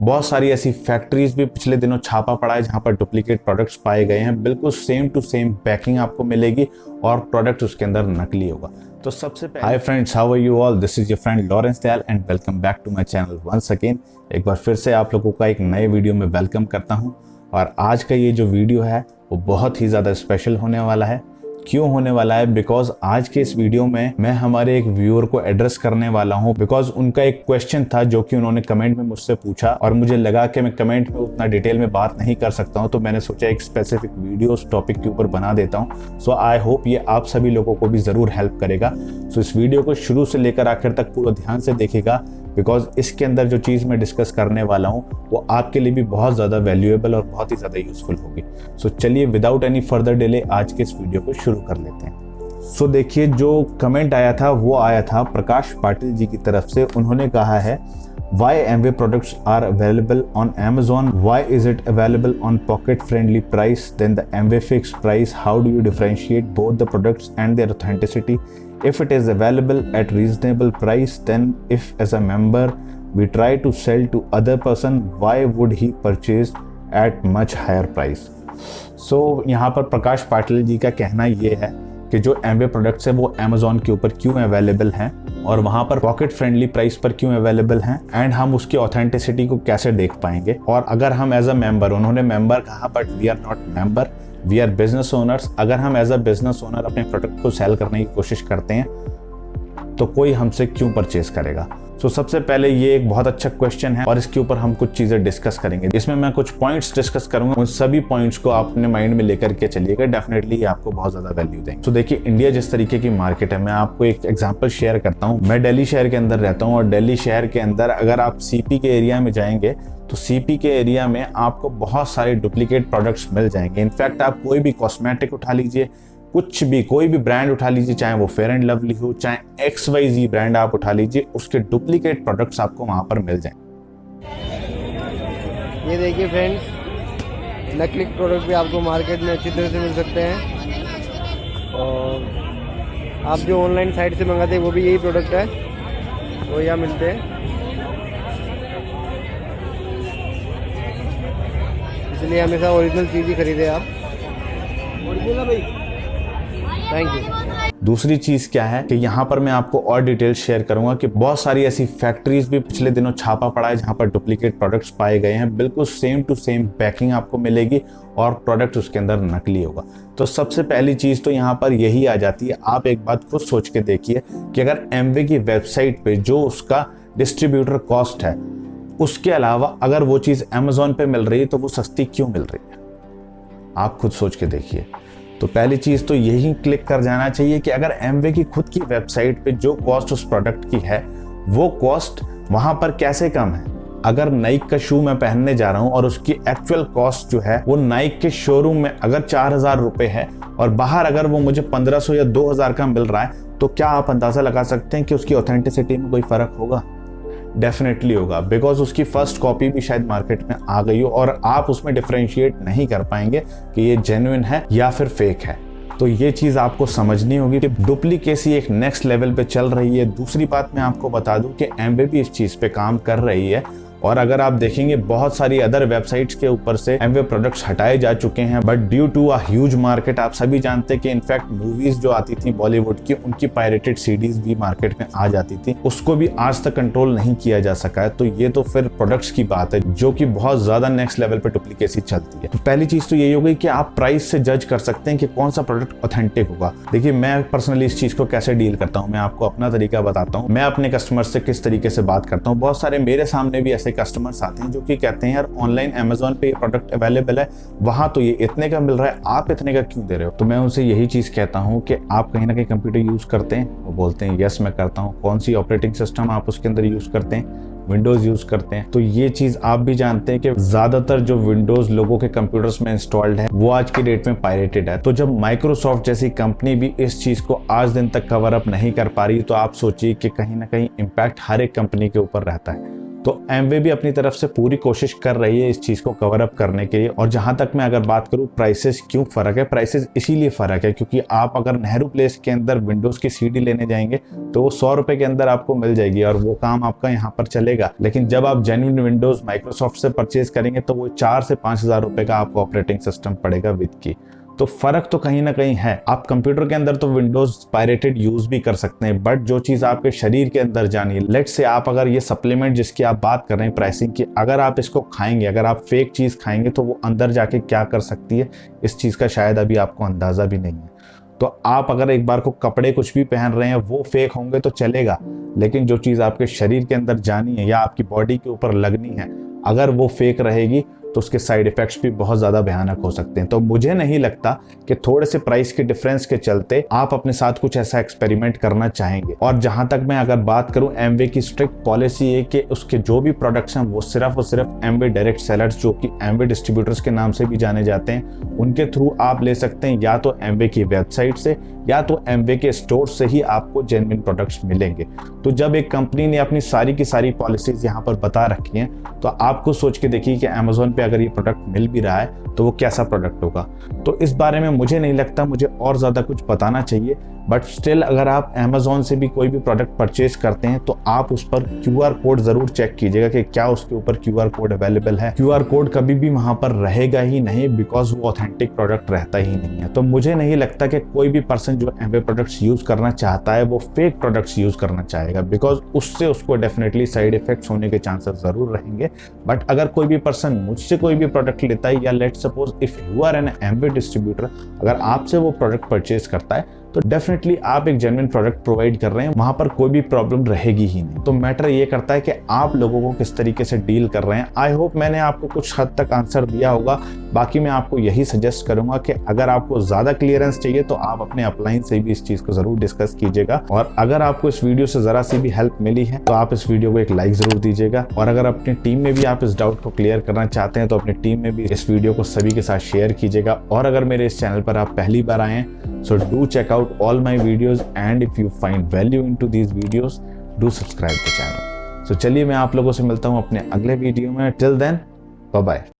बहुत सारी ऐसी फैक्ट्रीज भी पिछले दिनों छापा पड़ा है जहां पर डुप्लीकेट प्रोडक्ट्स पाए गए हैं। बिल्कुल सेम टू सेम पैकिंग आपको मिलेगी और प्रोडक्ट उसके अंदर नकली होगा। तो सबसे पहले hi friends, how are you all? This is your friend Lawrence Dayal and welcome back to my channel once again. एक बार फिर से आप लोगों का एक नए वीडियो में वेलकम करता हूं। और आज का ये जो वीडियो है वो बहुत ही ज़्यादा स्पेशल होने वाला है। क्यों होने वाला है? बिकॉज आज के इस वीडियो में मैं हमारे एक व्यूअर को एड्रेस करने वाला हूं। बिकॉज उनका एक क्वेश्चन था जो कि उन्होंने कमेंट में मुझसे पूछा और मुझे लगा कि मैं कमेंट में उतना डिटेल में बात नहीं कर सकता हूं, तो मैंने सोचा एक स्पेसिफिक वीडियो उस टॉपिक के ऊपर बना देता हूं। सो आई होप ये आप सभी लोगों को भी ज़रूर हेल्प करेगा। सो इस वीडियो को शुरू से लेकर आखिर तक पूरा ध्यान से देखेगा, बिकॉज इसके अंदर जो चीज़ मैं डिस्कस करने वाला हूँ वो आपके लिए भी बहुत ज़्यादा वैल्यूएबल और बहुत ही ज़्यादा यूजफुल होगी। सो चलिए विदाउट एनी फर्दर डिले आज के इस वीडियो को शुरू कर लेते हैं। सो देखिए, जो कमेंट आया था वो आया था प्रकाश पाटिल जी की तरफ से। उन्होंने कहा है, Why Amway products are available on Amazon? Why is it available on pocket-friendly price than the Amway fixed price? How do you differentiate both the products and their authenticity? If it is available at reasonable price, then if as a member we try to sell to other person, why would he purchase at much higher price? So यहाँ पर प्रकाश पाटिल जी का कहना ये है कि जो Amway products है वो Amazon के ऊपर क्यों अवेलेबल हैं और वहाँ पर पॉकेट फ्रेंडली प्राइस पर क्यों अवेलेबल हैं, एंड हम उसकी ऑथेंटिसिटी को कैसे देख पाएंगे। और अगर हम एज अ मेंबर, उन्होंने मेंबर कहा but we are not member, we are business owners, अगर हम एज अ बिजनेस ओनर अपने प्रोडक्ट को सेल करने की कोशिश करते हैं तो कोई हमसे क्यों परचेज करेगा। तो सबसे पहले ये एक बहुत अच्छा क्वेश्चन है और इसके ऊपर हम कुछ चीजें डिस्कस करेंगे। इसमें मैं कुछ पॉइंट्स डिस्कस करूंगा, उन सभी पॉइंट्स को आप अपने माइंड में लेकर के चलिएगा। डेफिनेटली ये आपको बहुत ज्यादा वैल्यू देंगे। तो देखिए, इंडिया जिस तरीके की मार्केट है, मैं आपको एक एग्जांपल शेयर करता हूँ। मैं दिल्ली शहर के अंदर रहता हूँ और दिल्ली शहर के अंदर अगर आप सीपी के एरिया में जाएंगे तो सीपी के एरिया में आपको बहुत सारे डुप्लीकेट प्रोडक्ट्स मिल जाएंगे। इनफैक्ट आप कोई भी कॉस्मेटिक उठा लीजिए, कुछ भी कोई भी ब्रांड उठा लीजिए, चाहे वो फेयर एंड लवली हो, चाहे XYZ ब्रांड आप उठा लीजिए, उसके डुप्लीकेट प्रोडक्ट्स आपको वहां पर मिल जाएं। ये देखिए फ्रेंड्स, नकली प्रोडक्ट भी आपको मार्केट में अच्छी तरह से मिल सकते हैं। और आप जो ऑनलाइन साइट से मंगाते हैं वो भी यही प्रोडक्ट है, वो यहाँ मिलते हैं। इसलिए हमेशा ओरिजिनल चीज़ ही खरीदे आप। ओरिजिनल भाई, थैंक यू। दूसरी चीज क्या है कि यहाँ पर मैं आपको और डिटेल शेयर करूंगा कि बहुत सारी ऐसी फैक्ट्रीज भी पिछले दिनों छापा पड़ा है जहाँ पर डुप्लीकेट प्रोडक्ट्स पाए गए हैं। बिल्कुल सेम टू सेम पैकिंग आपको मिलेगी और प्रोडक्ट उसके अंदर नकली होगा। तो सबसे पहली चीज तो यहाँ पर यही आ जाती है। आप एक बात खुद सोच के देखिए कि अगर Amway की वेबसाइट पे जो उसका डिस्ट्रीब्यूटर कॉस्ट है, उसके अलावा अगर वो चीज Amazon पे मिल रही है तो वो सस्ती क्यों मिल रही है? आप खुद सोच के देखिए। तो पहली चीज तो यही क्लिक कर जाना चाहिए कि अगर Amway की खुद की वेबसाइट पे जो कॉस्ट उस प्रोडक्ट की है वो कॉस्ट वहां पर कैसे कम है। अगर नाइक का शू मैं पहनने जा रहा हूं और उसकी एक्चुअल कॉस्ट जो है वो नाइक के शोरूम में अगर 4,000 रुपए है और बाहर अगर वो मुझे 1,500 या 2,000 का मिल रहा है, तो क्या आप अंदाजा लगा सकते हैं कि उसकी ऑथेंटिसिटी में कोई फर्क होगा? डेफिनेटली होगा, बिकॉज उसकी फर्स्ट कॉपी भी शायद मार्केट में आ गई हो और आप उसमें डिफरेंशिएट नहीं कर पाएंगे कि ये जेन्युइन है या फिर फेक है। तो ये चीज़ आपको समझनी होगी कि डुप्लीकेसी एक नेक्स्ट लेवल पे चल रही है। दूसरी बात मैं आपको बता दूं कि Amway भी इस चीज़ पे काम कर रही है और अगर आप देखेंगे बहुत सारी अदर वेबसाइट्स के ऊपर से Amway प्रोडक्ट्स हटाए जा चुके हैं, but due to a huge market, आप सभी जानते हैं कि इनफैक्ट मूवीज जो आती थी बॉलीवुड की, उनकी पायरेटेड सीडीज भी मार्केट में आ जाती थी, उसको भी आज तक कंट्रोल नहीं किया जा सका है। तो ये तो फिर प्रोडक्ट्स की बात है जो कि बहुत ज्यादा नेक्स्ट लेवल पे डुप्लीकेसी चलती है। तो पहली चीज तो यही हो गई कि आप प्राइस से जज कर सकते हैं कि कौन सा प्रोडक्ट ऑथेंटिक होगा। देखिए, मैं पर्सनली इस चीज को कैसे डील करता हूँ, मैं आपको अपना तरीका बताता हूँ। मैं अपने कस्टमर से किस तरीके से बात करता हूँ। बहुत सारे मेरे सामने भी ऐसे कस्टमर्स आते हैं जो कि कहते हैं, यार ऑनलाइन Amazon पे ये प्रोडक्ट अवेलेबल है, वहां तो ये इतने का मिल रहा है, आप इतने का क्यों दे रहे हो? तो मैं उनसे यही चीज कहता हूं कि आप कहीं ना कहीं कंप्यूटर यूज करते हैं? वो बोलते हैं यस मैं करता हूं। कौन सी ऑपरेटिंग सिस्टम आप उसके अंदर यूज करते हैं? विंडोज यूज करते हैं। तो ये चीज आप भी जानते हैं कि ज्यादातर जो विंडोज लोगों के कंप्यूटर्स में इंस्टॉल्ड है वो आज की डेट में पायरेटेड है। तो जब माइक्रोसॉफ्ट जैसी कंपनी भी इस चीज को आज दिन तक कवर अप नहीं कर पा रही, तो आप सोचिए कि कहीं ना कहीं इम्पैक्ट हर एक कंपनी के ऊपर रहता है। तो एमवे भी अपनी तरफ से पूरी कोशिश कर रही है इस चीज़ को कवर अप करने के लिए। और जहां तक मैं अगर बात करूं प्राइसेस क्यों फ़र्क है, प्राइसेस इसीलिए फ़र्क है क्योंकि आप अगर नेहरू प्लेस के अंदर विंडोज़ की सीडी लेने जाएंगे तो वो 100 रुपये के अंदर आपको मिल जाएगी और वो काम आपका यहाँ पर चलेगा। लेकिन जब आप जेन्युइन विंडोज़ माइक्रोसॉफ्ट से परचेज करेंगे तो वो 4 से 5 हज़ार रुपये का आपको ऑपरेटिंग सिस्टम पड़ेगा विद की। तो फर्क तो कहीं ना कहीं है। आप कंप्यूटर के अंदर तो विंडोज पायरेटेड यूज भी कर सकते हैं, बट जो चीज आपके शरीर के अंदर जानी है, लेट्स से आप अगर ये सप्लीमेंट जिसकी आप बात कर रहे हैं प्राइसिंग की, अगर आप इसको खाएंगे, अगर आप फेक चीज खाएंगे तो वो अंदर जाके क्या कर सकती है इस चीज का शायद अभी आपको अंदाजा भी नहीं है। तो आप अगर एक बार को कपड़े कुछ भी पहन रहे हैं वो फेक होंगे तो चलेगा, लेकिन जो चीज आपके शरीर के अंदर जानी है या आपकी बॉडी के ऊपर लगनी है, अगर वो फेक रहेगी तो उसके साइड इफेक्ट्स भी बहुत ज़्यादा भयानक हो सकते हैं। तो मुझे नहीं लगता कि थोड़े से प्राइस के डिफरेंस के चलते आप अपने साथ कुछ ऐसा एक्सपेरिमेंट करना चाहेंगे। और जहां तक मैं अगर बात करूं, एमवे की स्ट्रिक्ट पॉलिसी है कि उसके जो भी प्रोडक्ट्स हैं वो सिर्फ और सिर्फ एमवे डायरेक्ट सेलर्स, जो कि एमवे डिस्ट्रीब्यूटर्स के नाम से भी जाने जाते हैं, उनके थ्रू आप ले सकते हैं, या तो एमवे की वेबसाइट से या तो एमवे के स्टोर से ही आपको जेन्युइन प्रोडक्ट्स मिलेंगे। तो जब एक कंपनी ने अपनी सारी की सारी पॉलिसीज यहाँ पर बता रखी हैं तो आपको सोच के देखिए कि अमेजोन पे अगर ये प्रोडक्ट मिल भी रहा है तो वो कैसा प्रोडक्ट होगा। तो इस बारे में मुझे नहीं लगता मुझे और ज़्यादा कुछ बताना चाहिए, बट स्टिल अगर आप अमेजोन से भी कोई भी प्रोडक्ट परचेज करते हैं तो आप उस पर QR कोड ज़रूर चेक कीजिएगा कि क्या उसके ऊपर QR कोड अवेलेबल है। QR कोड कभी भी वहाँ पर रहेगा ही नहीं, बिकॉज वो ऑथेंटिक प्रोडक्ट रहता ही नहीं है। तो मुझे नहीं लगता कि कोई भी पर्सन जो एमवे प्रोडक्ट्स यूज़ करना चाहता है वो फेक प्रोडक्ट्स यूज़ करना चाहेगा, बिकॉज उससे उसको डेफिनेटली साइड इफेक्ट्स होने के चांसेस ज़रूर रहेंगे। बट अगर कोई भी पर्सन मुझसे कोई भी प्रोडक्ट लेता है, या let's suppose if you are an Amway distributor, अगर आपसे वो प्रोडक्ट परचेज करता है तो डेफिनेटली आप एक जेन्युइन प्रोडक्ट प्रोवाइड कर रहे हैं, वहां पर कोई भी प्रॉब्लम रहेगी ही नहीं। तो मैटर ये करता है कि आप लोगों को किस तरीके से डील कर रहे हैं। आई होप मैंने आपको कुछ हद तक आंसर दिया होगा। बाकी मैं आपको यही सजेस्ट करूंगा कि अगर आपको ज्यादा क्लियरेंस चाहिए तो आप अपने अपलाइन से भी इस चीज को जरूर डिस्कस कीजिएगा। और अगर आपको इस वीडियो से जरा सी भी हेल्प मिली है तो आप इस वीडियो को एक लाइक जरूर दीजिएगा। और अगर अपनी टीम में भी आप इस डाउट को क्लियर करना चाहते हैं तो अपनी टीम में भी इस वीडियो को सभी के साथ शेयर कीजिएगा। और अगर मेरे इस चैनल पर आप पहली बार आए हैं, so do check out all my videos, and if you find value into these videos, do subscribe the channel. So चलिए मैं आप लोगों से मिलता हूँ अपने अगले वीडियो में। Till then, bye bye.